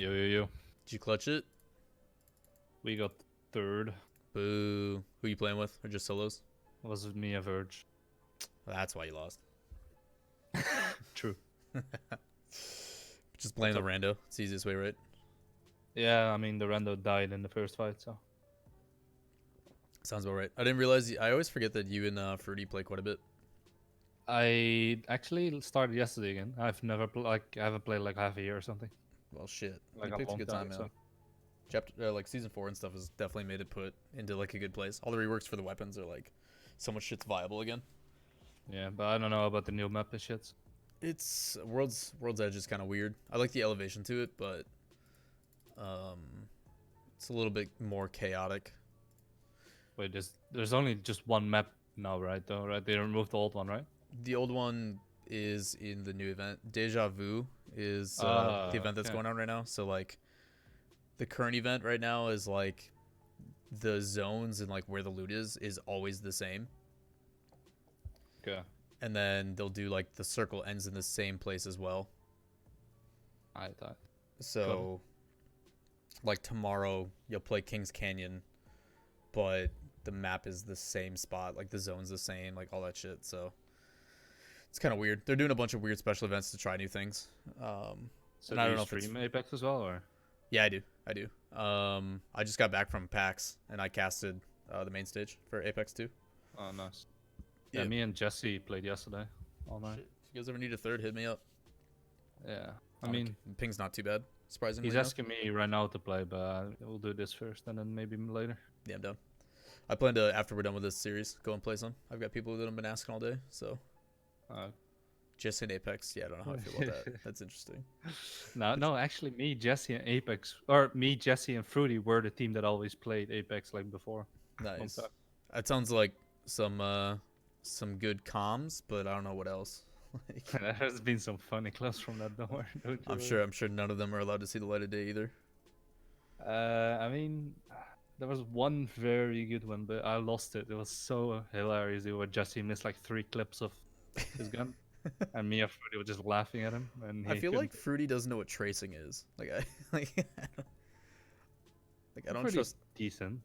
Yo, yo, yo. Did you clutch it? We got third. Boo. Who you playing with? Or just solos? Was it me a Verge? Well, that's why you lost. True. Just playing What's the rando. It's the easiest way, right? Yeah, I mean, the rando died in the first fight, so. Sounds about right. I didn't realize. I always forget that you and Fruity play quite a bit. I actually started yesterday again. I've never I haven't played like half a year or something. Well, shit. Like You a picked a long good time, time, man. so. Chapter like season 4 and stuff has definitely made it put into like a good place. All the reworks for the weapons are like so much shit's viable again. Yeah, but I don't know about the new map and shit. It's World's Edge is kind of weird. I like the elevation to it, but um, it's a little bit more chaotic. Wait, there's only just one map now, right? Though, right? They removed the old one, right? The old one is in the new event. Deja Vu is the event that's Okay. going on right now. So like the current event right now is like the zones and like where the loot is always the same. Okay. And then they'll do like the circle ends in the same place as well. I thought. So like tomorrow you'll play Kings Canyon, but the map is the same spot, like the zone's the same, like all that shit. So it's kind of weird. They're doing a bunch of weird special events to try new things. So And do I you don't know if it's stream Apex as well, or? yeah, I do. I just got back from PAX and I casted the main stage for Apex 2. Oh, nice. Yeah, me and Jesse played yesterday all night. Shit. If you guys ever need a third, hit me up. Yeah, I mean, ping's not too bad, surprisingly. he's enough. asking me right now to play, but we'll do this first and then maybe later. Yeah, I'm down. I plan to, after we're done with this series, go and play some. I've got people that have been asking all day, so. Uh, Just in Apex, yeah, I don't know how I feel about that. That's interesting. no, actually, me, Jesse, and Apex, or me, Jesse, and Fruity were the team that always played Apex like before. Nice. That sounds like some good comms, but I don't know what else. There has been some funny clips from that, don't worry. Don't you I'm worry. sure none of them are allowed to see the light of day either. I mean, there was one very good one, but I lost it. It was so hilarious. Where Jesse missed like 3 clips of his gun, and me and Fruity were just laughing at him. And I he feel couldn't. like Fruity doesn't know what tracing is. Like I like I don't Pretty trust decent.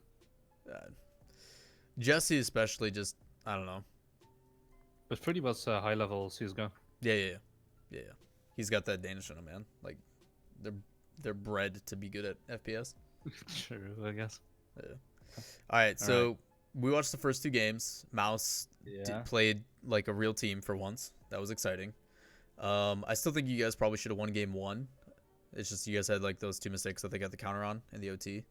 Jesse especially. Just I don't know. But Fruity was high level CSGO. Yeah. He's got that Danish in him, man. Like they're bred to be good at FPS. True, I guess. Yeah. All right, so we watched the first 2 games. Mouse played like a real team for once. That was exciting. I still think you guys probably should have won game 1. It's just you guys had like those 2 mistakes that they got the counter on in the OT.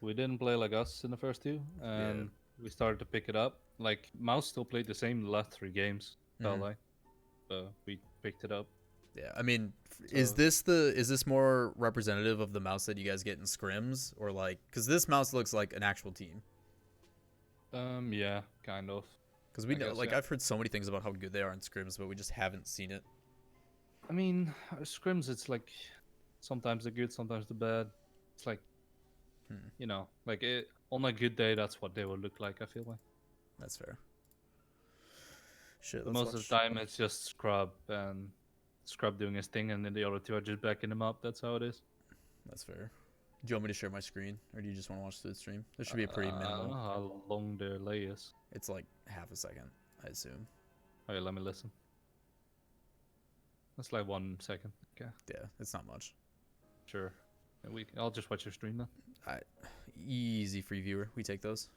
We didn't play like us in the first 2, and we started to pick it up. Like Mouse still played the same the last 3 games, felt like. We picked it up. Yeah, I mean, is this more representative of the Mouse that you guys get in scrims, or like, because this Mouse looks like an actual team? Yeah, kind of. Because we know, like, I've heard so many things about how good they are in scrims, but we just haven't seen it. I mean, scrims, it's like sometimes the good, sometimes the bad. It's like, you know, like on a good day, that's what they will look like. I feel like. That's fair. Shit. Most of the time, it's just Scrub and Scrub doing his thing, and then the other 2 are just backing him up. That's how it is. That's fair. Do you want me to share my screen, or do you just want to watch the stream? There should be a pretty minimal. I don't know how long the delay is. It's like half a second, I assume. Okay, let me listen. That's like 1 second. Okay. Yeah, it's not much. Sure. I'll just watch your stream then. Alright. Easy free viewer. We take those.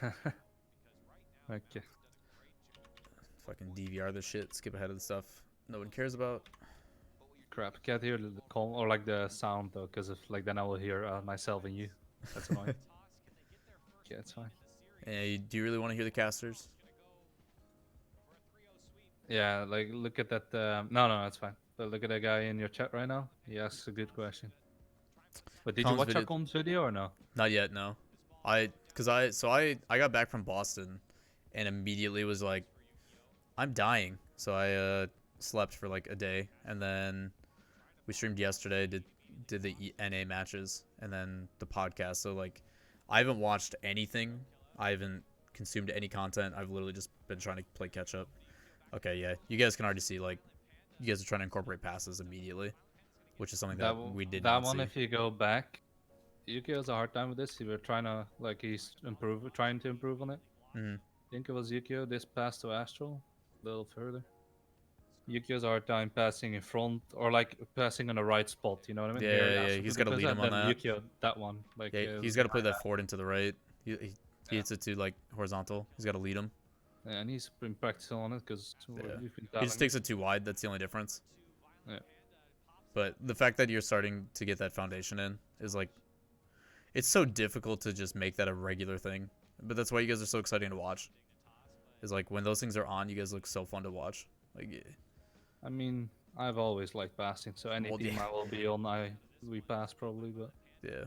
Okay. Fucking DVR this shit. Skip ahead of the stuff no one cares about. Crap. Can't hear the call or like the sound though, because if like then I will hear myself and you. That's annoying. Yeah, it's fine. Do you really want to hear the casters? Yeah, like look at that. No, that's fine. But look at that guy in your chat right now. He asks a good question. But did you watch our comms video or no? Not yet, no. I got back from Boston and immediately was like, I'm dying. So I slept for like a day, and then we streamed yesterday, did the NA matches, and then the podcast. So like, I haven't watched anything. I haven't consumed any content. I've literally just been trying to play catch up. Okay, yeah, you guys can already see like, you guys are trying to incorporate passes immediately. which is something That that we did that not one, see. if you go back, Yuki has a hard time with this. He were trying to trying to improve on it. Mm-hmm. I think it was Yukio this pass to Astral a little further. Yukio's a hard time passing in front or like passing on the right spot. You know what I mean? Here, Yeah, Astral he's could got do to pass lead that. him on Then that. Yukio that one like Yeah, it he's was got to play behind that forward into the right. He that. hits it to like horizontal. He's got to lead him. Yeah, and he's been practicing on it because Yeah, we've been he just telling him. takes it too wide. That's the only difference. Yeah. But the fact that you're starting to get that foundation in is like, it's so difficult to just make that a regular thing. But that's why you guys are so exciting to watch. Is like when those things are on, you guys look so fun to watch. Like, yeah. I mean, I've always liked passing, so any Well, yeah, team I will be on, we pass probably, but. yeah.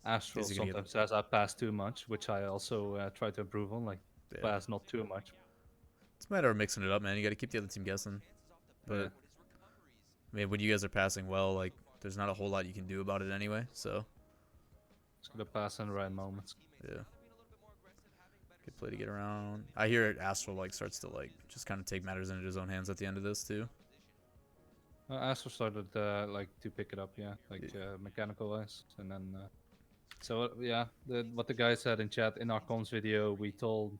Astral Is he gonna get? sometimes says I pass too much, which I also try to improve on, like Yeah. pass not too much. It's a matter of mixing it up, man. You got to keep the other team guessing. Yeah, But I mean, when you guys are passing well, like there's not a whole lot you can do about it anyway. So just gotta pass in the right moments. yeah, good play to get around. I hear Astral like starts to like just kind of take matters into his own hands at the end of this too. Astral started like to pick it up, yeah, like mechanical wise, and then yeah, what the guy said in chat in our comms video, we told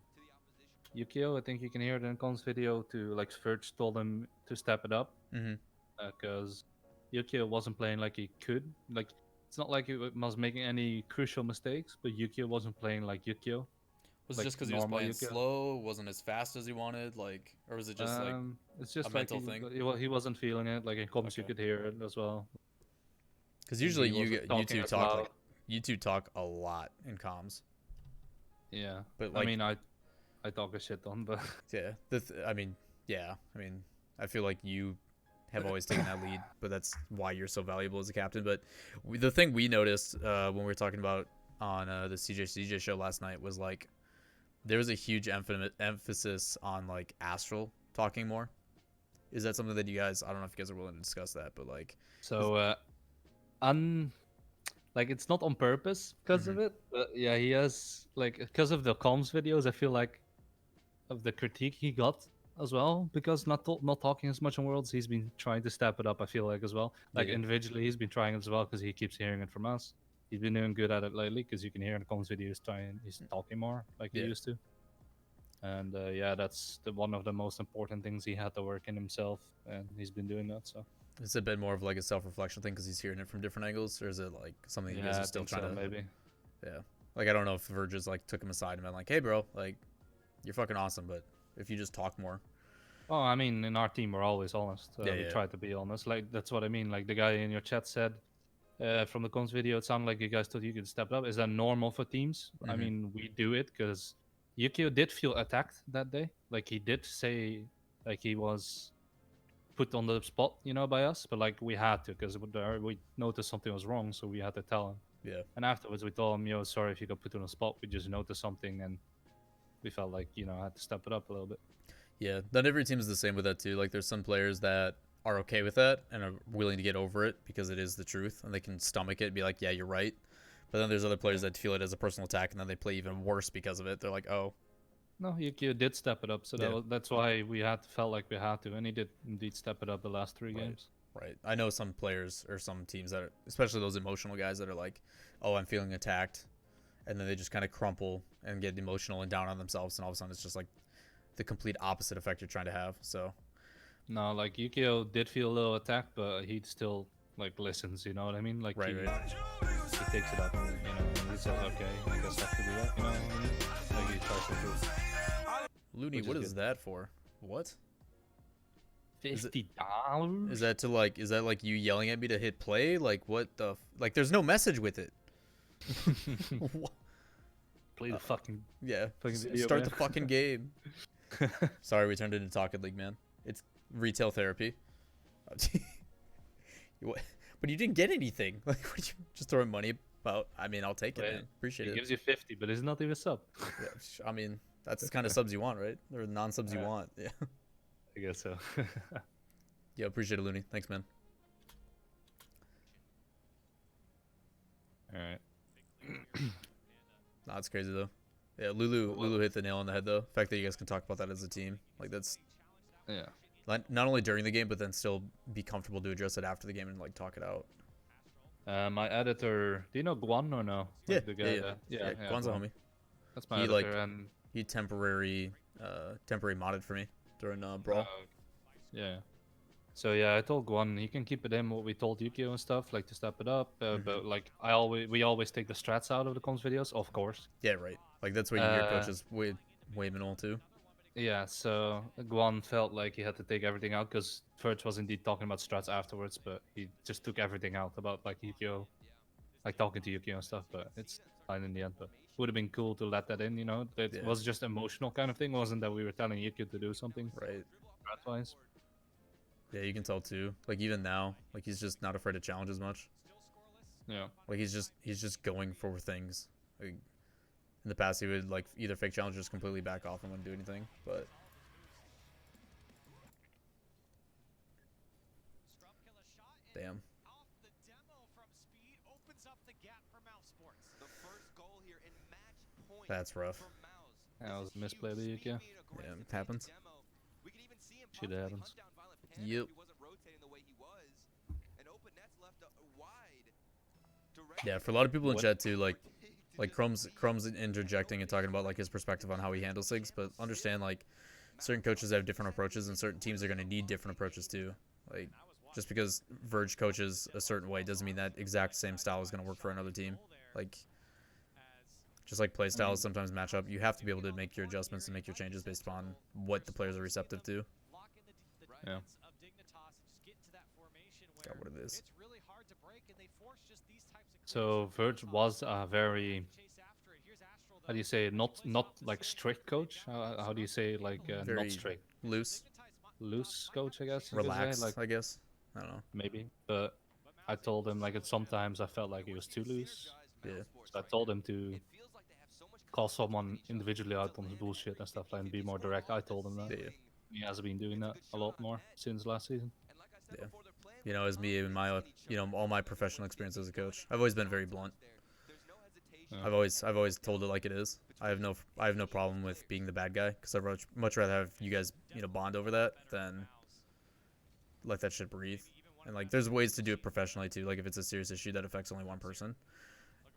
Yukio, I think you can hear it in comms video, to like Verge told him to step it up Mm-hmm. because Yukio wasn't playing like he could. Like it's not like he was making any crucial mistakes, but Yukio wasn't playing like Yukio. Was it Like just because he was normal playing Yukio. slow, wasn't as fast as he wanted, like, or was it just like It's a just like mental thing? he wasn't feeling it. Like in comms, you Okay. could hear it as well. Because And usually he wasn't you talking two as talk loud. like you two talk a lot in comms, Yeah, but I like mean, I talk a shit on, but yeah, I mean yeah, I mean I feel like you have always taken that lead, but that's why you're so valuable as a captain. But the thing we noticed when we were talking about on the CJ show last night was like there was a huge emphasis on like Astral talking more. Is that something that you guys? I don't know if you guys are willing to discuss that, but like, so like it's not on purpose because mm-hmm. of it. But yeah, he has like because of the comms videos. I feel like of the critique he got as well because not talking as much on Worlds. He's been trying to step it up. I feel like as well. Like Yeah, individually, he's been trying as well because he keeps hearing it from us. He's been doing good at it lately because you can hear in the comms videos he's talking more like he yeah. used to. And yeah, that's one of the most important things he had to work in himself, and he's been doing that. So Is it a bit more of like a self-reflection thing because he's hearing it from different angles, or is it like something you guys yeah, are I still think trying so to? maybe. Yeah, like I don't know if Verges like took him aside and been like, "Hey, bro, like you're fucking awesome, but if you just talk more." Oh, I mean, in our team, we're always honest. Yeah, We yeah. try to be honest. Like that's what I mean. Like the guy in your chat said from the comms video, it sounded like you guys thought you could step it up. Is that normal for teams? I Mm-hmm. mean, we do it because Yukio did feel attacked that day. Like he did say, like he was put on the spot, you know, by us. But like we had to because we noticed something was wrong, so we had to tell him. Yeah. And afterwards, we told him, "Yo, sorry if you got put on the spot. We just noticed something, and we felt like I had to step it up a little bit." Yeah, not every team is the same with that too. Like there's some players that are okay with that and are willing to get over it because it is the truth and they can stomach it and be like, yeah, you're right. But then there's other players that feel it as a personal attack and then they play even worse because of it. They're like, oh, No, Yukio did step it up, so yeah, that's why we felt like we had to, and he did indeed step it up the last three right, games. right. I know some players or some teams that are, especially those emotional guys that are like, oh, I'm feeling attacked. And then they just kind of crumple and get emotional and down on themselves. And all of a sudden it's just like the complete opposite effect you're trying to have. So, No, like Yukio did feel a little attacked, but he still like listens. You know what I mean? Like right, right. he takes it up. And he says, "Okay, I guess I have to do that." You know what I mean? Like he tries to improve. Looney, Which what is is good. that for? What? $50? Is that to like? Is that like you yelling at me to hit play? Like what the? Like there's no message with it. What? Play the fucking Yeah. video, Start man. the fucking game. Sorry, we turned it into Rocket League, man. It's retail therapy. What? But you didn't get anything. Like, what you just throwing money about? I mean, I'll take it, Wait, man. Appreciate He it. gives you 50, but it's not even a sub. Yeah, I mean, that's the kind of subs you want, right? Or non-subs you Yeah. want. Yeah. I guess so. Yeah, appreciate it, Looney. Thanks, man. All right. Nah, it's crazy though. Yeah, Lulu hit the nail on the head though. The fact that you guys can talk about that as a team, like that's Yeah. Not only during the game, but then still be comfortable to address it after the game and like talk it out. My editor, do you know Guan or no? Yeah, Like the yeah, guy yeah, that, yeah. yeah, Guan's a Guan. homie. That's my He editor, like and he temporary modded for me during Brawl. yeah. So yeah, I told Guan he can keep it in what we told Yukio and stuff, like to step it up. But like we always take the strats out of the comms videos, of course. Yeah, right. Like that's what you hear Uh, coaches way minimal too. yeah. So Guan felt like he had to take everything out because Verge was indeed talking about strats afterwards, but he just took everything out about like Yukio, like talking to Yukio and stuff. But it's fine in the end. But would have been cool to let that in, you know. It Yeah, was just emotional kind of thing, wasn't that we were telling Yukio to do something right. strat wise. Yeah, you can tell too. Like even now, like he's just not afraid to challenge as much. Yeah. Like he's just going for things. Like, in the past, he would like either fake challenge or just completely back off and wouldn't do anything. But damn, that's rough. That was a misplay by Yukio. Yeah, it happens. Shit happens. Yep. Yeah, for a lot of people in What? chat too, like Chrome's interjecting and talking about like his perspective on how he handles things, but understand like certain coaches have different approaches and certain teams are going to need different approaches too. Like just because Verge coaches a certain way doesn't mean that exact same style is going to work for another team. Like just like play I mean, styles sometimes match up, you have to be able to make your adjustments and make your changes based upon what the players are receptive to. yeah. Got what it is. So Verge was a very, how do you say, not like strict coach. How do you say like not Very strict, loose, loose coach? I guess you could say relaxed, like I guess. I don't know. maybe. But I told him like sometimes I felt like he was too loose. Yeah, So I told him to call someone individually out on his bullshit and stuff like and be more direct. I told him that. yeah, He has been doing that a lot more since last season. yeah. You know, as me and my, all my professional experience as a coach, I've always been very blunt. Yeah. I've always told it like it is. I have no problem with being the bad guy because I'd much rather have you guys, bond over that than let that shit breathe. And like, there's ways to do it professionally too. Like if it's a serious issue that affects only one person,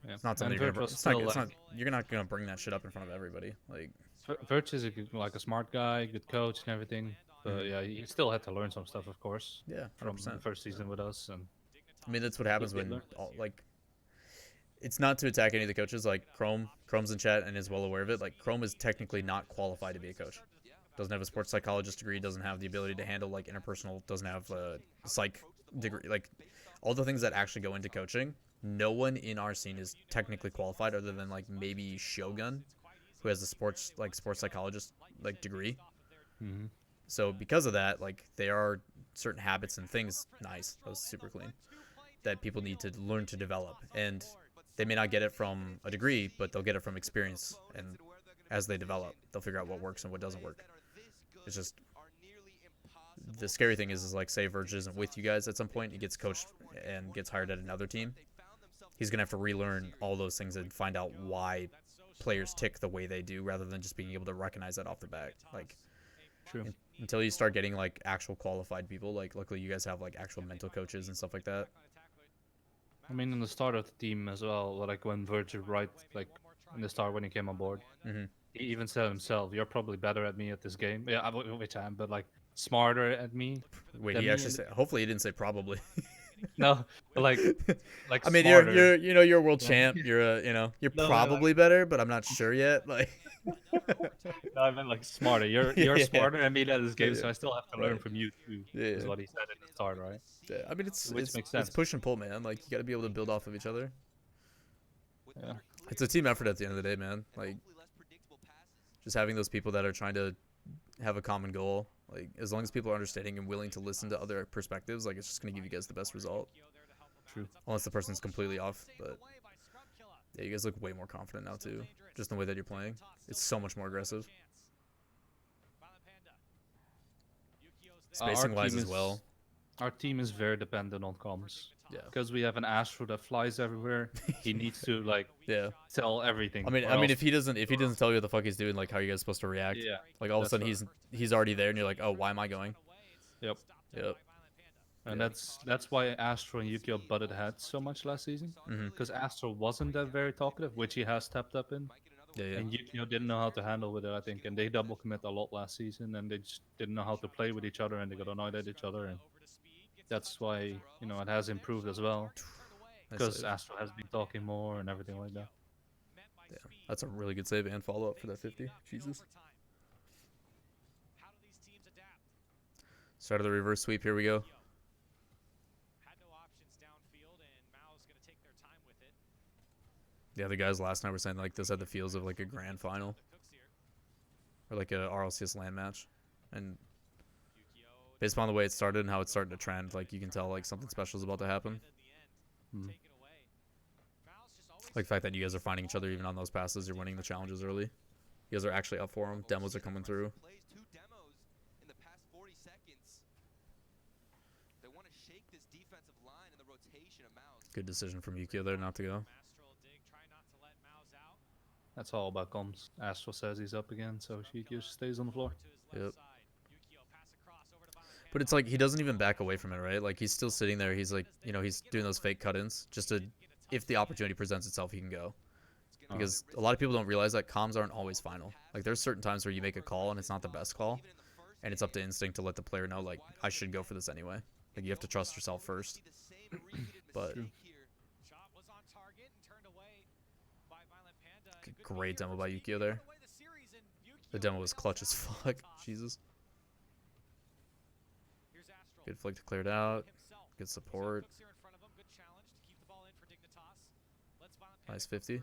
Yeah. it's not something And you're Verge gonna. was still like You're not gonna bring that shit up in front of everybody. Like, Verge is like a smart guy, good coach and everything. But yeah, he still had to learn some stuff, of course, yeah, 100. from the percent first season with us. And I mean, that's what happens he did when learn. like it's not to attack any of the coaches. Like Chrome's in chat and is well aware of it. Like Chrome is technically not qualified to be a coach. Doesn't have a sports psychologist degree. Doesn't have the ability to handle like interpersonal. Doesn't have a psych degree. Like all the things that actually go into coaching. No one in our scene is technically qualified other than like maybe Shogun, who has a sports psychologist like degree. Mm-hmm. So because of that, like there are certain habits and things. Nice, that was super clean. That people need to learn to develop, and they may not get it from a degree, but they'll get it from experience. And as they develop, they'll figure out what works and what doesn't work. It's just the scary thing is like say Verge isn't with you guys at some point, he gets coached and gets hired at another team. He's gonna have to relearn all those things and find out why players tick the way they do, rather than just being able to recognize that off the bat. Like, True. until you start getting like actual qualified people, like luckily you guys have like actual mental coaches and stuff like that. I mean, in the start of the team as well, like when Verge right, like in the start when he came on board, Mm-hmm. he even said himself, "You're probably better at me at this game." Yeah, which I am, but like smarter at me Wait, than he me. actually said. Hopefully, he didn't say probably. No, but like I mean, smarter. you're a world Yeah. champ. You're No, probably better, but I'm not sure yet. Like, no, I meant like smarter. You're yeah, smarter than me at this game, yeah, so I still have to learn right, from you too. Is yeah, what he said at the start, right? yeah. I mean, it's Which it's makes it's sense. push and pull, man. Like, you got to be able to build off of each other. Yeah. It's a team effort at the end of the day, man. Like, just having those people that are trying to have a common goal. Like, as long as people are understanding and willing to listen to other perspectives, like, it's just gonna give you guys the best result. True. Unless the person's completely off, but yeah, you guys look way more confident now too. Just in the way that you're playing, it's so much more aggressive. Our Spacing wise team as is well. our team is very dependent on comms. Yeah. Because we have an Astro that flies everywhere. He needs to like Yeah. tell everything. I mean, or I mean, else- if he doesn't tell you what the fuck he's doing, like how you guys supposed to react, yeah, like all of a that's sudden right. he's already there, and you're like, oh, why am I going? Yep. Yep. And Yeah. that's why Astro and Yukio butted heads so much last season. Mm-hmm. Because Astro wasn't that very talkative, which he has stepped up in. Yeah, yeah. And Yukio didn't know how to handle with it, I think. And they double commit a lot last season, and they just didn't know how to play with each other, and they got annoyed at each other. And that's why, it has improved as well. Nice Because save. Astro has been talking more and everything like that. Yeah, that's a really good save and follow up for that 50. Jesus. Start of the reverse sweep. Here we go. Yeah, the guys last night were saying like this had the feels of like a grand final or like a RLCS land match, and based upon the way it started and how it's starting to trend, like you can tell like something special is about to happen. Hmm. Like the fact that you guys are finding each other even on those passes, you're winning the challenges early. You guys are actually up for them. Demos are coming through. Good decision from Yukio there not to go. That's all about comms. Astro says he's up again, so Yukio stays on the floor. Yep. But it's like he doesn't even back away from it, right? Like he's still sitting there. He's like, he's doing those fake cut-ins just to, if the opportunity presents itself, he can go. Because a lot of people don't realize that comms aren't always final. Like there's certain times where you make a call and it's not the best call, and it's up to instinct to let the player know like I should go for this anyway. Like you have to trust yourself first. But great demo by Yukio there. The demo was clutch as fuck. Jesus. Good flick to clear it out. Good support. Nice 50.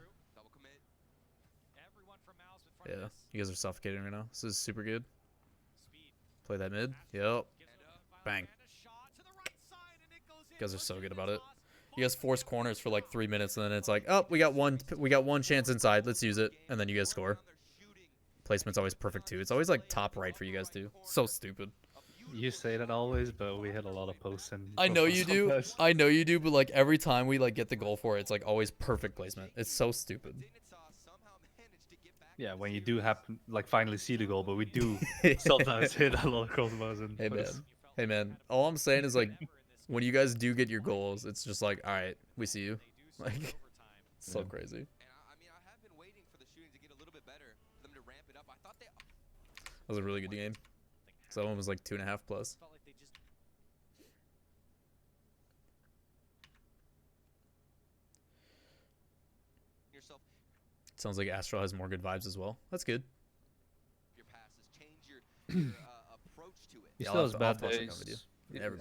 Yeah, you guys are suffocating right now. This is super good. Play that mid. Yep. Bang. You guys are so good about it. You guys force corners for like 3 minutes, and then it's like, oh, we got one chance inside. Let's use it, and then you guys score. Placement's always perfect too. It's always like top right for you guys too. So stupid. You say that always, but we hit a lot of posts and. I know you do. I know you do, but like every time we like get the goal for it, it's like always perfect placement. It's so stupid. Yeah, when you do happen, like finally see the goal, but we do sometimes hit a lot of crossbars and. Hey man. All I'm saying is like, when you guys do get your goals, it's just like, all right, we see you. Like, it's so crazy. That was a really good game. So that one was like 2.5 plus. Sounds like Astro has more good vibes as well. That's good. He still has bad days.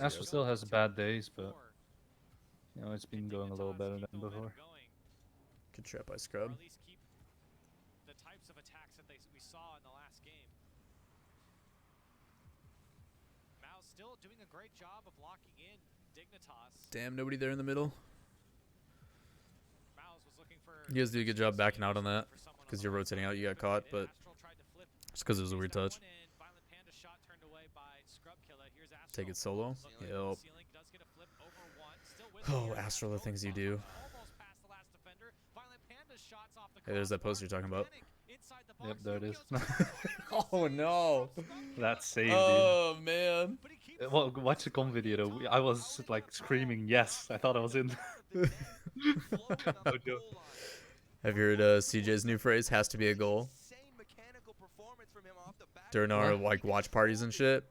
Astro still has bad days, but it's been going a little better than before. Good trap by Scrub. Still doing a great job of locking in Dignitas. Damn, nobody there in the middle. You guys do a good job backing out on that because you're rotating out. You got caught, but just because it was a weird touch. Take it solo. Yep. Oh, Astro, the things you do. Hey, there's that post you're talking about. Yep, there it is. Oh no. That save, oh man. Well, watch the com video though. I was like screaming yes. I thought I was in. No joke. Have you heard CJ's new phrase? Has to be a goal. During our like watch parties and shit,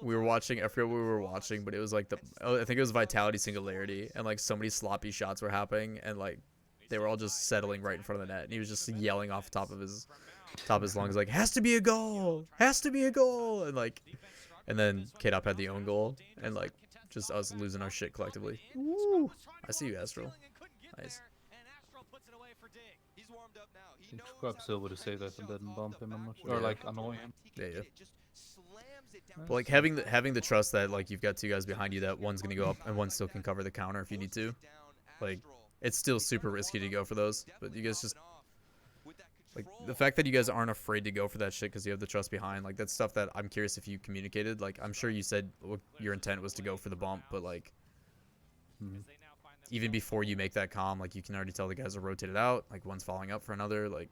we were watching. I forget what we were watching, but it was like I think it was Vitality Singularity, and like so many sloppy shots were happening, and like they were all just settling right in front of the net, and he was just yelling off the top of his lungs like, "Has to be a goal! Has to be a goal!" And like, and then K-Dop had the own goal, and like just us losing our shit collectively. Woo! I see you, Astro. Nice. Scrub still would have saved that and didn't bump him, I'm not sure. Or like annoy him. Yeah. But like having the trust that like you've got two guys behind you that one's gonna go up and one still can cover the counter if you need to. Like it's still super risky to go for those, but you guys just like the fact that you guys aren't afraid to go for that shit because you have the trust behind. Like that's stuff that I'm curious if you communicated. Like I'm sure you said your intent was to go for the bump, but like even before you make that comm, like you can already tell the guys are rotated out. Like one's following up for another. Like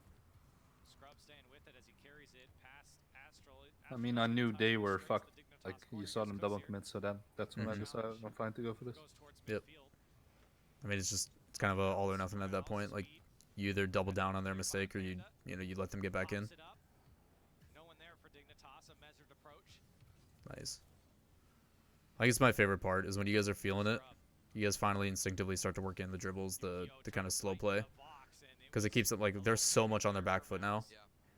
I mean, I knew they were fucked like you saw them double commit, so that's when I decided I'm fine to go for this. Yep. I mean, it's kind of a all or nothing at that point. Like, you either double down on their mistake or you let them get back in. No one there for Dignitas, a measured approach. Nice. I guess my favorite part is when you guys are feeling it. You guys finally instinctively start to work in the dribbles, the kind of slow play, because it keeps it like there's so much on their back foot now,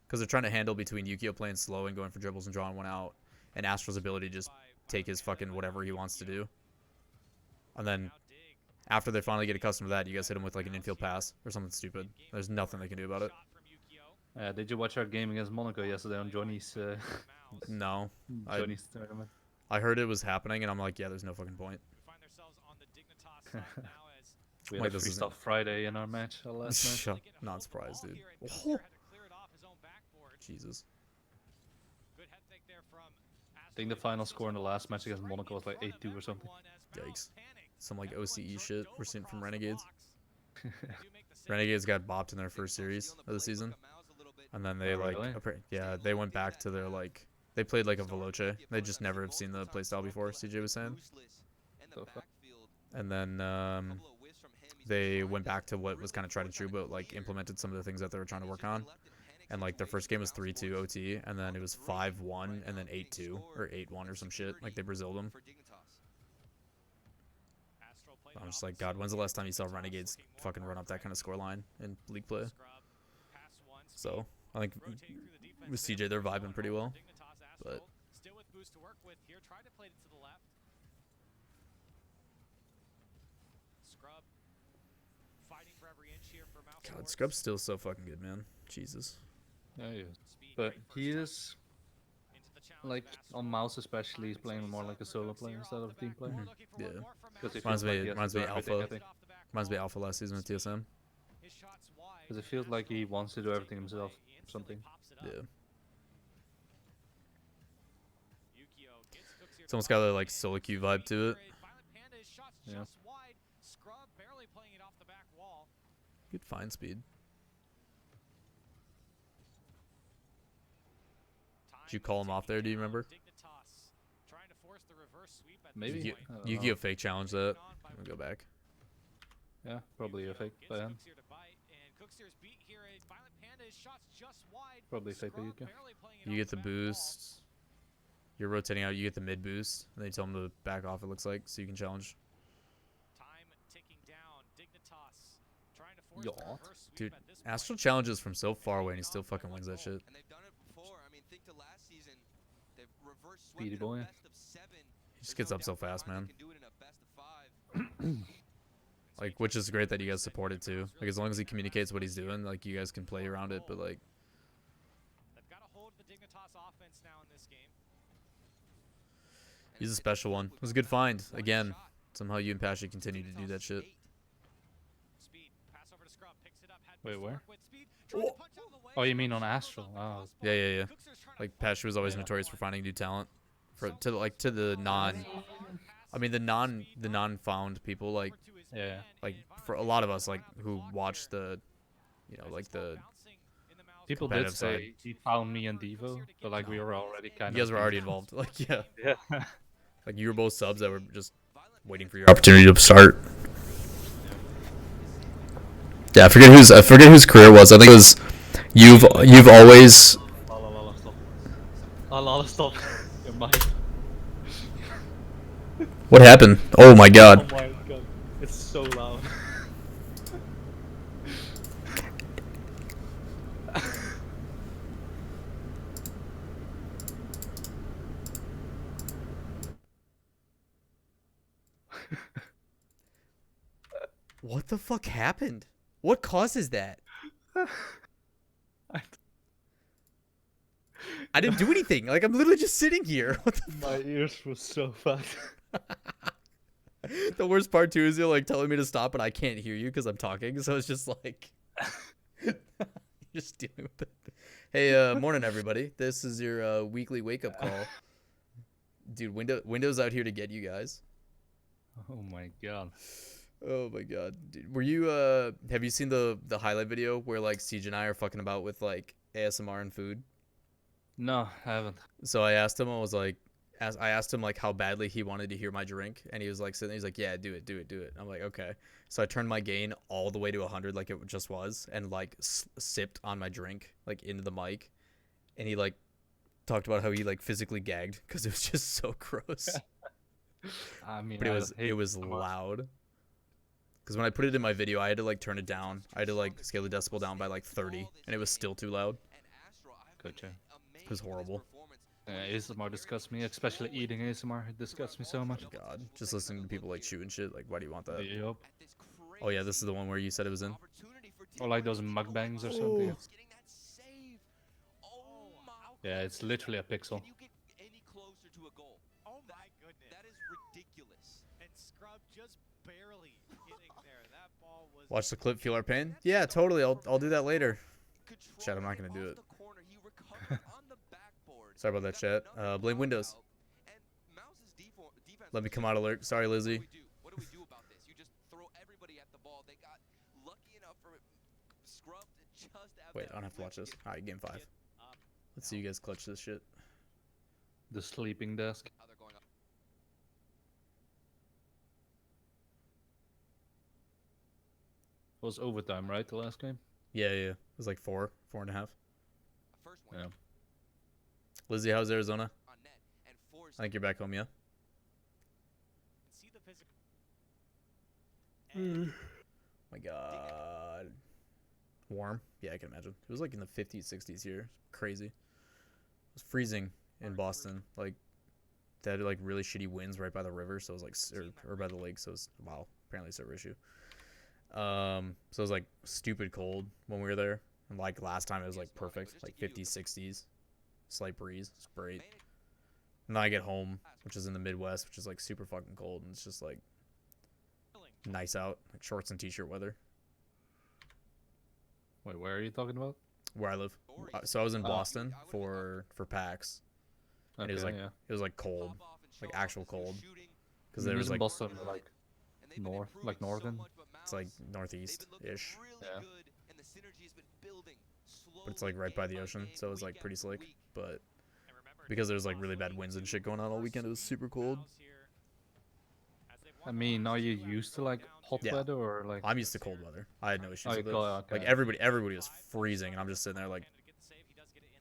because they're trying to handle between Yukio playing slow and going for dribbles and drawing one out, and Astral's ability to just take his fucking whatever he wants to do. And then after they finally get accustomed to that, you guys hit him with like an infield pass or something stupid. There's nothing they can do about it. Did you watch our game against Monaco yesterday on Johnny's No, Johnny's tournament? I heard it was happening, and I'm like, yeah, there's no fucking point. We had Wait, a this freestyle Friday in our match, our last match. Not surprised, dude. Oh. Jesus. I think the final score in the last match against Monaco was like 8-2 or something. Yikes. Some like OCE shit we're seeing from Renegades. Renegades got bopped in their first series of the season. And then they really? yeah, they went back to their like, they played like a Veloce. They just never have seen the playstyle before, CJ was saying. And then they went back to what was kind of tried and true, but like implemented some of the things that they were trying to work on. And like their first game was 3-2 OT, and then it was 5-1, and then 8-2 or 8-1 or some shit. Like they Braziled them. I'm just like, God, when's the last time you saw Renegades fucking run up that kind of score line in league play? So I think with CJ they're vibing pretty well, but. God, Scrub's still so fucking good, man. Jesus. Yeah, he is. But he is, like, on Mouse especially, he's playing more like a solo player instead of a team player. Yeah. Because Reminds me Alpha. Reminds me Alpha last season with TSM. Because it feels like he wants to do everything himself or something. Yeah. It's almost got a like solo queue vibe to it. Yeah. Good fine speed. Did you call him off there? Do you remember? Maybe. Yu-Gi-Oh fake challenge that. I'm gonna go back. Yeah, probably a fake by him. Probably fake by Yu-Gi-Oh. You get the boost. You're rotating out. You get the mid boost, and they tell him to back off. It looks like so you can challenge. Yacht. Dude, Astral challenges from so far away, and he still fucking wins that shit. Speedy boy. He just gets up so fast, man. Like, which is great that you guys support it too. Like, as long as he communicates what he's doing, like, you guys can play around it. But like, he's a special one. It was a good find. Again, somehow you and Pashy continue to do that shit. Wait, where? Oh, you mean on Astral? Oh. Yeah. Like, Pashy was always notorious for finding new talent. To the non-found people, like, Yeah. like for a lot of us, like, who watch the, like the People did say he found me and Devo, but like we were already kind of. You guys were already involved. Like, yeah. Yeah. Like, you were both subs that were just waiting for your opportunity to start. Yeah, I forget whose career it was. I think it was you've always. Stop. Your mic. What happened? Oh my god. Oh my god. It's so loud. What the fuck happened? What causes that? I didn't do anything. Like, I'm literally just sitting here. What the My ears were so fucked. The worst part too is you're like telling me to stop, but I can't hear you because I'm talking. So it's just like just dealing with it. Hey, morning everybody. This is your weekly wake up call. Dude, Windows out here to get you guys. Oh my god. Oh my god. Dude, were you have you seen the highlight video where like Siege and I are fucking about with like ASMR and food? No, I haven't. So I asked him, I was like, I asked him like how badly he wanted to hear my drink, and he was like sitting there, he's like, yeah, do it. I'm like, okay. So I turned my gain all the way to 100 like it just was, and like sipped on my drink like into the mic, and he like talked about how he like physically gagged because it was just so gross. I mean, But I it hate was so much. loud. Because when I put it in my video, I had to like turn it down. I had to like scale the decibel down by like 30, and it was still too loud. Gotcha. It was horrible. ASMR disgusts me, especially eating ASMR. It disgusts me so much. God, just listening to people like shooting shit. Like, why do you want that? Yup. Oh yeah, this is the one where you said it was in. Or like those mukbangs or something. Yeah, it's literally a pixel. Oh my goodness. That is ridiculous. And Scrub just barely getting there. That ball was Watch the clip, feel our pain. Yeah, totally. I'll do that later. Chat, I'm not gonna do it. Sorry about that, chat. Blame Windows. Let me come out alert. Sorry, Lizzie. What do we do about this? You just throw everybody at the ball. They got lucky enough for Scrub to just have Wait, I don't have to watch this. All right, game 5. Let's see you guys clutch this shit. The sleeping desk. How they're going up. It was overtime, right? The last game? Yeah. It was like 4.5. A first win Yeah. Lizzie, how's Arizona? on net and force I think you're back home, yeah? see the physical. My God. Warm? Yeah, I can imagine. It was like in the 50s, 60s here. Crazy. It was freezing in Boston. Like, they had like really shitty winds right by the river, so it was like, or by the lake, so it was, wow, apparently it's a server issue. So it was like stupid cold when we were there. And like last time it was like perfect, like 50s, 60s. Slight breeze. It's great. And then I get home, which is in the Midwest, which is like super fucking cold, and it's just like nice out, like shorts and t-shirt weather. Wait, where are you talking about? Where I live. So I was in Boston for PAX, and Okay, it was like yeah. it was like cold, like actual cold, because there Isn't was like Boston like north, like northern. it's like northeast ish, Yeah. but it's like right by the ocean, so it was like pretty slick. But because there's like really bad winds and shit going on all weekend, it was super cold. I mean, are you used to like hot Yeah. weather or like? I'm used to cold weather. I had no issues Oh, with it. cool, okay. Like everybody was freezing, and I'm just sitting there like,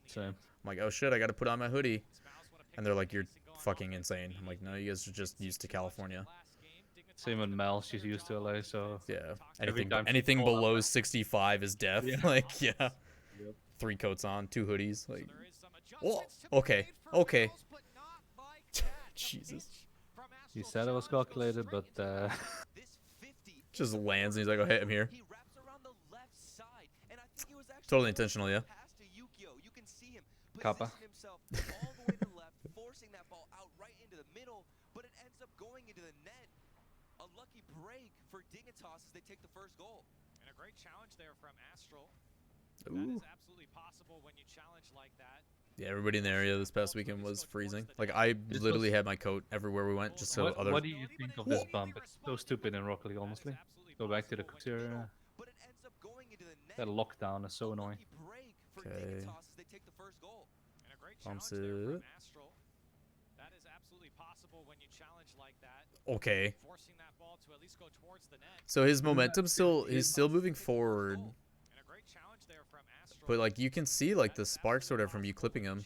Same. I'm like, oh shit, I got to put on my hoodie, and they're like, you're fucking insane. I'm like, no, you guys are just used to California. Same with Mel. She's used to LA, so Yeah, Every time she anything called below 65 is death. Yeah. Like, yeah, Yep. 3 coats on, 2 hoodies. Like, oh, okay. Jesus, he said it was calculated, but just lands and he's like, oh hey, I'm here. He wraps around the left side, and I think it was actually Totally intentional, yeah. pass to Yukio. You can see him Kappa. position himself all the way to the left, forcing that ball out right into the middle, but it ends up going into the net. A lucky break for Dignitas as they take the first goal. And a great challenge there from Astral. Ooh. That is absolutely possible when you challenge like that. Yeah, everybody in the area this past weekend was freezing. Like, I literally had my coat everywhere we went, just so what, other. what do you think of this bump? It's so stupid in Rocket League, honestly. Go back to the Couture. But it ends up going into the net. That lockdown is so annoying. Lucky break for Okay. Dignitas as they take the first goal. And a great Bumps challenge there from it. Astral. That is absolutely possible when you challenge like that. Okay. Forcing that ball to at least go towards the net. So his momentum he's still moving forward, And a great challenge there from Astral. but like you can see like the sparks sort of from you clipping him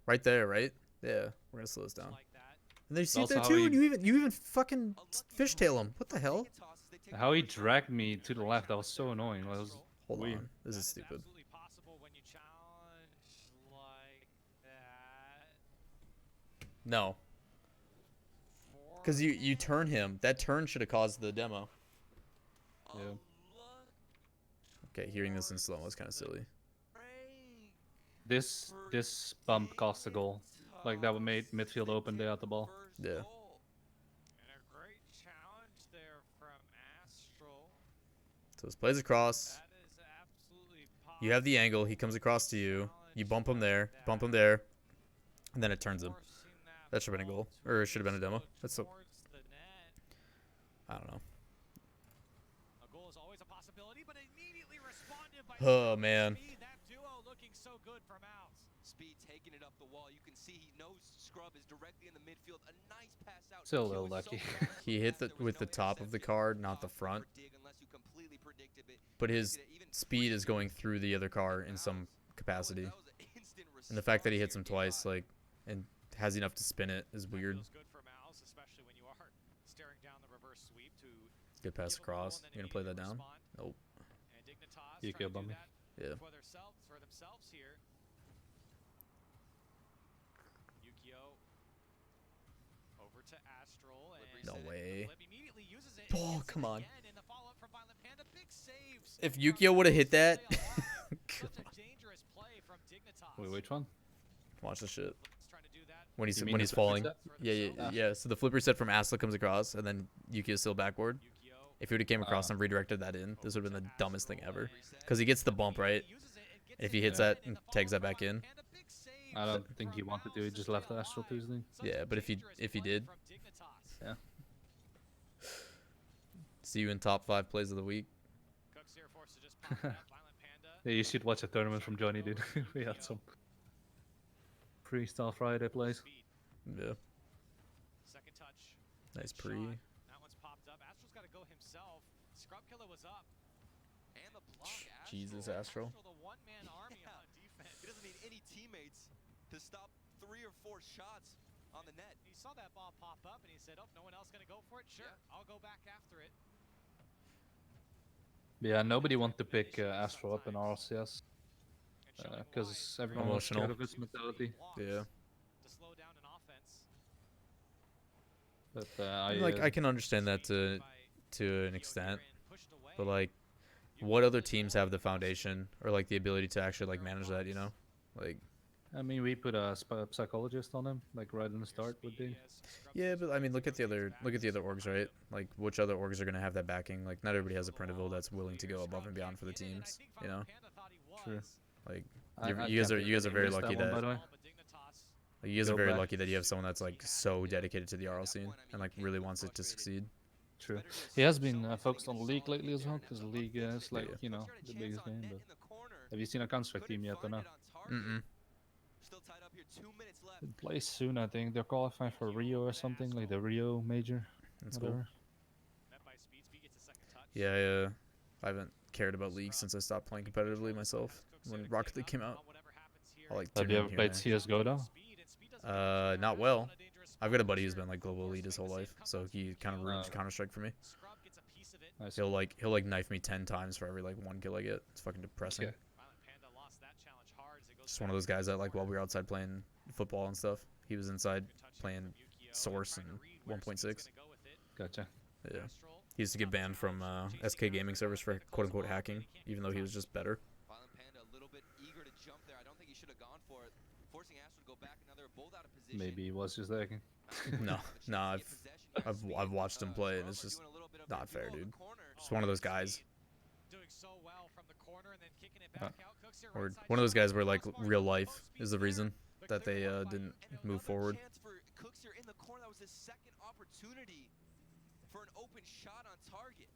right there, right? Yeah, we're gonna slow this down. Like that. And then you see it Also there how too, he- and you even fucking fishtail him. What the hell? How he dragged me to the left, that was so annoying. That was Hold weird. on, this is That stupid. absolutely possible when you challenge like that. No, because you turn him. That turn should have caused the demo. Yeah. Okay, hearing this in slow is kind of silly. This bump cost a goal. Like that would made midfield open. They had the ball. Yeah. And a great challenge there from Astral. So this plays across. That is absolutely You have the angle. He comes across to you. You bump him there. Bump him there. And then it turns him. That should have been a goal. Or it should have been a demo. That's so. I don't know. A goal is always a possibility, but immediately responded by Oh, man. That duo looking so good for Mouz. speed, taking it up the wall. You can see he knows Scrub is directly in the midfield. A nice pass out. Still a He little was so lucky. fast He with hit that, the there was with the no top of the interception. car, not the front. For Dig unless you completely predicted it. But It his makes it even speed is freakier. going through the other car in some Mouz, capacity. that was an instant And the fact that he response hits him here. twice, like, and has enough to spin it is That weird. feels good for Mouz, especially when you are staring down the reverse sweep to Good pass give a blow across. and then You gonna play that immediately down? respond. Nope. And Dignitas You trying killed to do me. that Yeah. for themselves here. Yukio over to Astral and No the way. flip immediately uses it. Oh, Hits it come on. again in the follow-up from ViolentPanda. Big saves. If from Yukio would have hit that. Such a dangerous play from Dignitas. Wait, which one? Watch this shit. Let's try to do that. When he's You mean when the he's flipper falling. set? Yeah. So the flipper set from Asla comes across, and then Yukio's still backward. Yukio If he would have came across and redirected that in, this would have been the dumbest thing ever. Because he gets the bump, right? And if he hits that and tags that back in. I don't think he wanted to. He just left the Astral Tuesday. Yeah, but if he did. Yeah. See you in top 5 plays of the week. Yeah, you should watch a tournament from Johnny, dude. We had some Freestyle Friday plays. Yeah. Second touch. Nice Good pre. shot. That one's popped up. Astral's got to go himself. Scrub Killer was up. And the block, Jesus, Astral. Astral. The one-man army on defense. He doesn't need any teammates to stop 3 or 4 shots on the net. He saw that ball pop up and he said, "Oh, no one else gonna go for it. Sure, Yeah. I'll go back after it." Yeah, nobody wanted to pick Astral up in RLCS because everyone was scared Emotional. of his mentality. Yeah. To slow down an offense. But I can understand that to an extent, but like, what other teams have the foundation or like the ability to actually like manage that? You know, like. I mean, we put a psychologist on him, like right in the start would be. Yeah, but I mean, look at the other orgs, right? Like, which other orgs are gonna have that backing? Like, not everybody has a Printable that's willing to go above and beyond for the teams. You know, True. like I you guys can't are believe very he missed lucky one, by that the way. like, you guys are Go very back. lucky that you have someone that's like so dedicated to the RL scene and like really wants it to succeed. True. He has been focused on the league lately as well, because the league is like, you know, the biggest game. But have you seen a Counter-Strike team yet or not? Still tied up here, 2 minutes left. It plays soon, I think. They're qualifying for Rio or something, like the Rio major. That's cool. Whatever. Yeah, I haven't cared about League since I stopped playing competitively myself. When Rocket League came out, I like Have tuned you in ever here played and there. CSGO though? Not well. I've got a buddy who's been like global elite his whole life, so he kind of ruins Counter Strike for me. Nice. He'll like knife me 10 times for every like 1 kill I get. It's fucking depressing. Okay. Just one of those guys that like while we were outside playing football and stuff, he was inside playing Source and 1.6. Gotcha. Yeah. He used to get banned from SK gaming servers for quote unquote hacking, even though he was just better. ViolentPanda a little bit eager to jump there. I don't think he should have gone for it. Forcing Astral to go back. Now they're both out of position. Maybe he was just lagging. No, I've watched him play and it's just not fair, dude. Just one of those guys. Doing so well from the corner and then kicking it Uh, back out. Cooks here, Or right side one of those shot. guys where like real life is the reason that they didn't And move another forward. chance for Cooks here in the corner. That was his second opportunity for an open shot on target.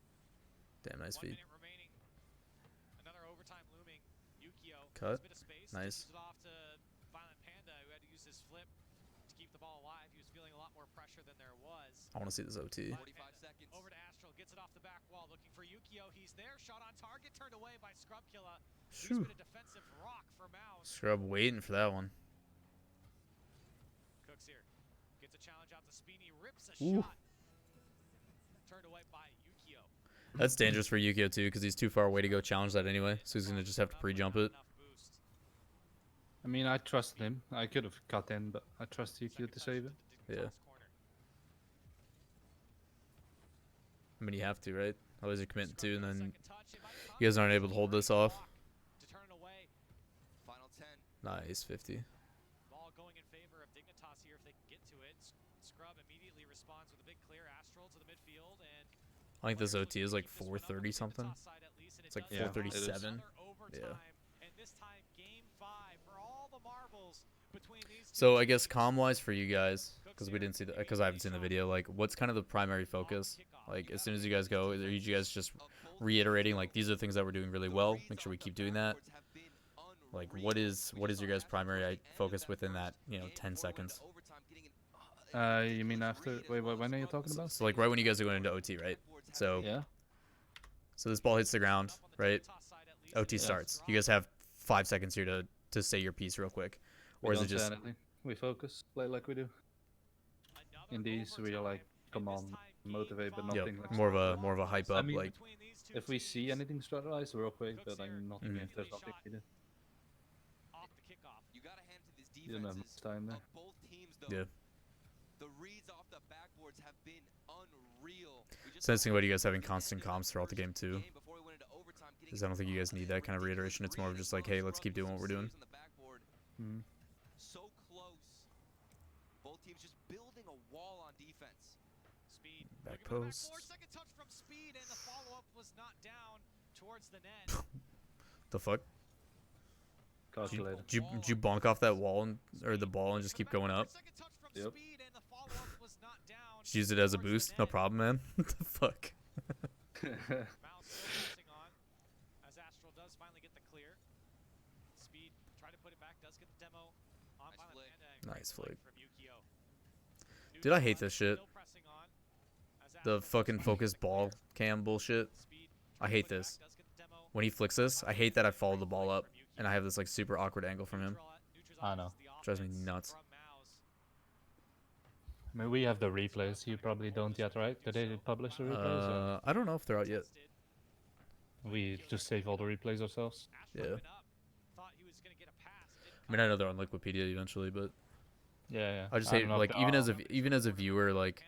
Damn, nice 1 feed. minute remaining. Another overtime looming. Yukio. Cut. Bit of space. Nice. Dishes it off to ViolentPanda, who had to use his flip to keep the ball alive. He was feeling a lot more pressure than there was. I want to see this OT. 45 seconds. Over to Astral, gets it off the back wall, looking for Yukio. He's there, shot on target, turned away by Scrub Killer. He's Phew. been a defensive rock for Mouz. Scrub waiting for that one. Cooks here, gets a challenge out to Speedy, rips a Ooh. shot. Turned away by Yukio. That's dangerous for Yukio too, because he's too far away to go challenge that anyway. So he's gonna just have to pre-jump it. Enough boost. I mean, I trusted him. I could have cut in, but I trust Yukio to save it. Yeah. I mean, you have to, right? Otherwise you're committing to, and then you guys aren't able to hold this off. To turn it away. Final 10. Nice 50. Ball going in favor of Dignitas here if they can get to it. Scrub immediately responds with a big clear. Astral to the midfield and I think this OT is like 430 something. It's like Yeah, it is. 437. Yeah. And this time game 5 for all the marbles between these So I guess comm-wise for you guys, because we didn't see the, because I haven't seen the video. Like, what's kind of the primary focus? Like, as soon as you guys go, are you guys just reiterating like these are things that we're doing really well? Make sure we keep doing that. Like, what is your guys' primary focus within that 10 seconds? You mean after? Wait, when are you talking about? So like right when you guys are going into OT, right? So Yeah. so this ball hits the ground, right? OT Yeah. starts. You guys have 5 seconds here to say your piece real quick, or We is it don't say just anything. We focus, play like we do. In these, we are like, come on, motivate, but nothing like. more of a hype I up? mean, Like, if we see anything strategize real quick, but like nothing. Mhm. If there's nothing we do, Off the kickoff. You gotta hand it to these you don't have defenses much time there. of both teams, though. yeah. The reads off the backboards have been unreal. Sensing about you guys having constant comms throughout the game too. Before we went into overtime, getting Because I don't think you guys need that kind of reiteration. It's more of just like, hey, let's keep doing what we're doing. on the backboard. Mm. So close. Both teams just building a wall on defense. Speed. Back looking for the post. backboard, second touch from Speed, and the follow-up was not down towards the net. The fuck? Calculated. Did you bonk off that wall or the ball and just keep going up? Second touch from Yep. Speed, and the follow-up was not down. Just use it as a towards the boost? net. No problem, man. What the fuck? Mouz still pressing on, as Astral does finally get the clear. Speed, try to put it back, does get the demo on Nice Violent flick. Panda, and Nice great flick. from Yukio. Dude, I hate this shit. Still pressing on, as The Astral fucking does focus get the ball clear. cam bullshit. Speed, I trying to hate put it this. back, does get the demo. When he flicks this, I hate that I follow the ball up and I have this like super awkward angle from him. I know. Drives me nuts. I mean, we have the replays. You probably don't yet, right? Did they publish the replays? Or I don't know if they're out yet. we just save all the replays ourselves. Yeah. I mean, I know they're on Liquipedia eventually, but Yeah. I just don't hate know if like they even are. as a viewer, like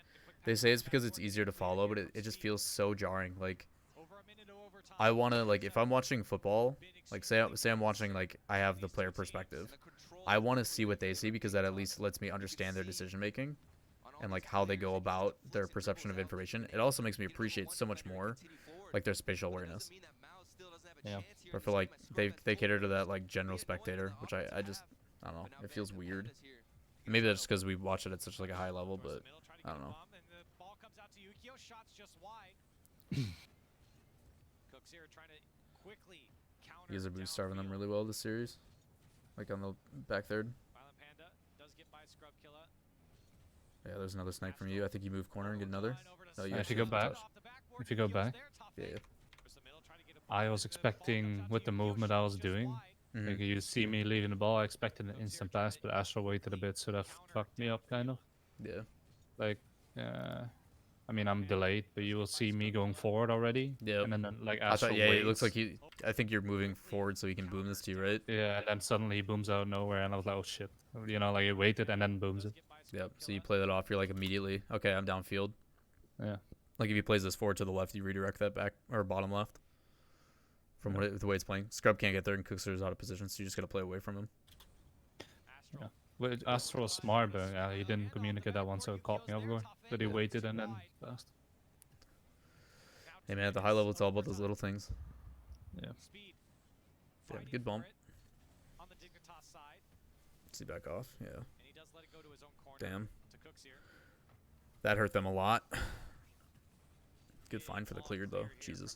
they say it's because it's easier to follow, but it just feels so jarring. Like I want to like if I'm watching football, like say I'm watching like I have the player perspective. I want to see what they see because that at least lets me understand their decision making and like how they go about their perception of information. It also makes me appreciate so much more like their spatial awareness. Yeah. But for like they cater to that like general spectator, which I just I don't know. It feels weird. Maybe that's just because we watch it at such like a high level, but I don't know. You guys are boost starving them really well this series, like on the back third. ViolentPanda does get by Scrubkilla. Yeah, there's another snipe from you. I think you move corner and get another. No, you If actually you go have to back, touch. if you go back, Yeah. I was expecting with the movement I was doing, Mhm. like you see me leaving the ball, I expected an instant pass, but Astral waited a bit, so that fucked me up kind of. Yeah. Like, I mean, I'm delayed, but you will see me going forward already. Yep. And then like I Astral thought, yeah, waits. it looks like he. I think you're moving forward so he can boom this to you, right? Yeah, and then suddenly he booms out of nowhere, and I was like, oh shit. You know, like he waited and then booms it. Yep. So you play that off. You're like immediately, okay, I'm downfield. Yeah. Like if he plays this forward to the left, you redirect that back or bottom left. From the way it's playing, Scrub can't get there and Cookster's out of position, so you just gotta play away from him. Yeah. Well, Astral was smart, but yeah, he didn't communicate that one, so it caught me off guard. But he waited and then passed. Hey man, at the high level, it's all about those little things. Yeah. Yeah, good bump. On the Dignitas side, See back off. Yeah. and he does let it go to his own corner. Damn. To Cooks here. That hurt them a lot. Good find for the cleared though. Jesus.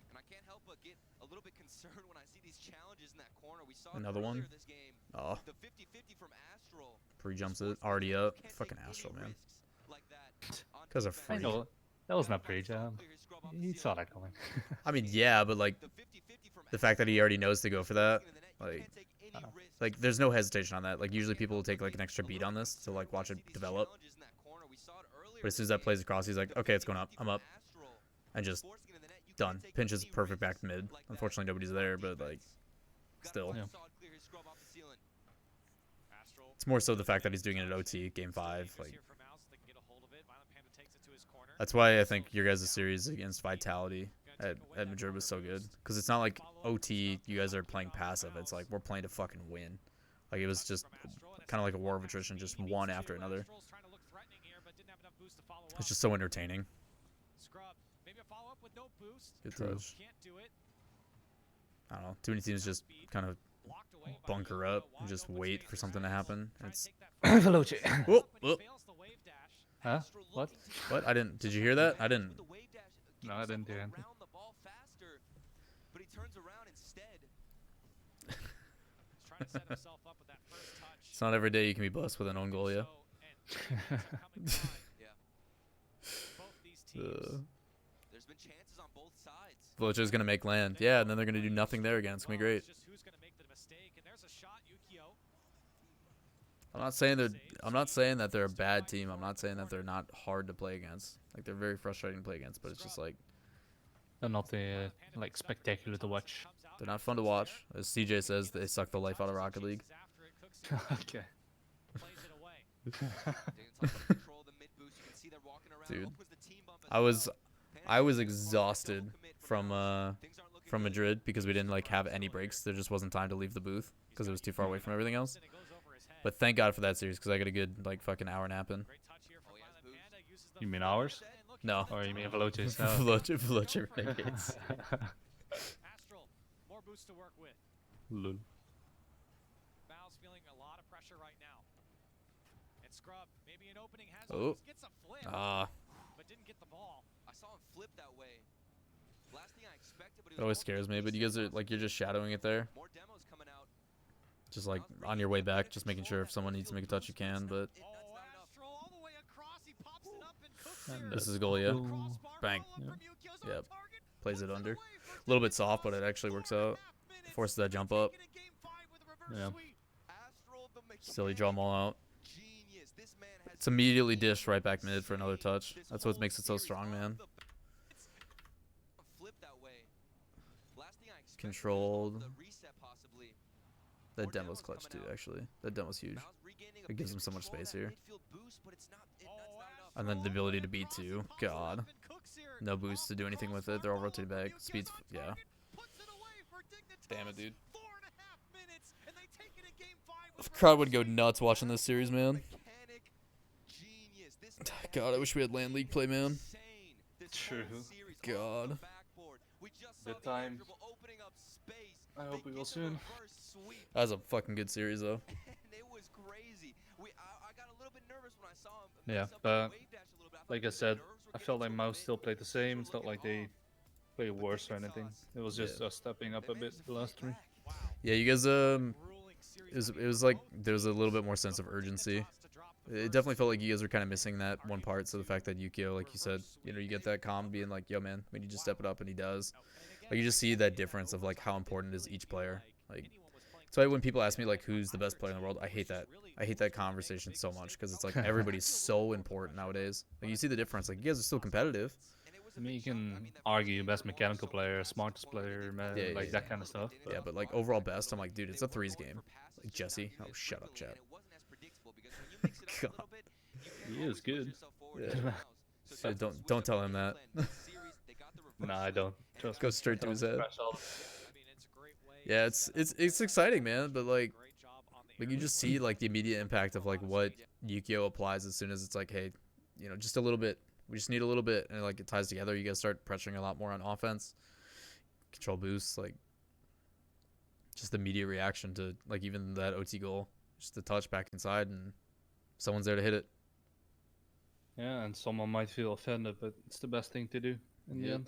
And I can't help but get a little bit concerned when I see these challenges in that corner. We saw Another one? this game. Oh, The 50-50 from Astral. pre-jumps it. Already up. Fucking Astral, man. Because of I free. know. That was not pre-jam. He saw that coming. I mean, yeah, but like the fact that he already knows to go for that, like there's no hesitation on that. Like usually people will take like an extra beat on this to like watch it develop. But as soon as that plays across, he's like, okay, it's going up. I'm up. And just done. Pinches perfect back mid. Unfortunately, nobody's there, but like still. Yeah. It's more so the fact that he's doing it at OT, game 5. Like that's why I think your guys' series against Vitality at Madrid was so good. Because it's not like OT, you guys are playing passive. It's like we're playing to fucking win. Like it was just kind of like a war of attrition, just one after another. It's just so entertaining. Good touch. I don't know. Too many teams just kind of bunker up and just wait for something to happen. It's Veloci. whoop, whoop. Huh? What? What? I didn't. Did you hear that? I didn't. No, I didn't hear anything. But he turns around instead. to set himself up with that first touch. It's not every day you can be blessed with an own goal, yeah. Yeah. Both these teams. There's been chances on both sides. Vulture's gonna make land, yeah, and then they're gonna do nothing there again. It's gonna be great. Just who's gonna make the mistake, and there's a shot, Yukio. I'm not saying that they're a bad team. I'm not saying that they're not hard to play against. Like they're very frustrating to play against, but it's just like They're not like spectacular to watch. they're not fun to watch. As CJ says, they suck the life out of Rocket League. Okay. Dude, I was exhausted from Madrid because we didn't like have any breaks. There just wasn't time to leave the booth because it was too far away from everything else. But thank God for that series because I got a good like fucking hour nap in. You mean ours? No. Or you mean Veloce's? Veloce Renegades. Astral, more boost to work with. Lol. Mouz feeling a lot of pressure right now. And Scrub, maybe an opening has Oh. gets a flip, but didn't get the ball. I saw him flip that way. Last thing I expected, but It always scares me, but you guys are like you're just shadowing it there. more demos coming out. Just like on your way back, just making sure if someone needs to make a touch you can, but Astral all the way across. He pops it up and cooks here. this is a goal, yeah. Bang. Yep. Plays it under. A little bit soft, but it actually works out. Forces that jump up. Yeah. Silly draw them all out. It's immediately dished right back mid for another touch. That's what makes it so strong, man. Controlled. That demo's clutch too, actually. That demo's huge. It gives him so much space here. And then the ability to beat too. God. No boost to do anything with it. They're all rotated back. Speed's, yeah. Damn it, dude. The crowd would go nuts watching this series, man. God, I wish we had LAN League play, man. True. God. Good times. I hope we will soon. That was a fucking good series, though. It was crazy. I got a little bit nervous when I saw him. Yeah, but like I said, I felt like Mouz still played the same. It's not like they play worse or anything. It was just us stepping up a bit the last three. Yeah, you guys, it was like there was a little bit more sense of urgency. It definitely felt like you guys were kind of missing that one part. So the fact that Yukio, like you said, you know, you get that calm being like, yo, man, we need to step it up, and he does. Like you just see that difference of like how important is each player. Like, so when people ask me like who's the best player in the world, I hate that. I hate that conversation so much because it's like everybody's so important nowadays. Like you see the difference. Like you guys are still competitive. I mean, you can argue best mechanical player, smartest player, like that kind of stuff. But Yeah, but like overall best, I'm like, dude, it's a threes game. Like Jesse, oh shut up, chat. God. he is good. Yeah. Don't tell him that. Nah, I don't. Trust Go me. straight to his head. Crash all- Yeah, it's exciting, man. But like you just see like the immediate impact of like what Yukio applies as soon as it's like, hey, you know, just a little bit. We just need a little bit, and like it ties together. You guys start pressuring a lot more on offense, control boosts, like just the immediate reaction to like even that OT goal, just the touch back inside, and someone's there to hit it. Yeah, and someone might feel offended, but it's the best thing to do in the Yeah. end.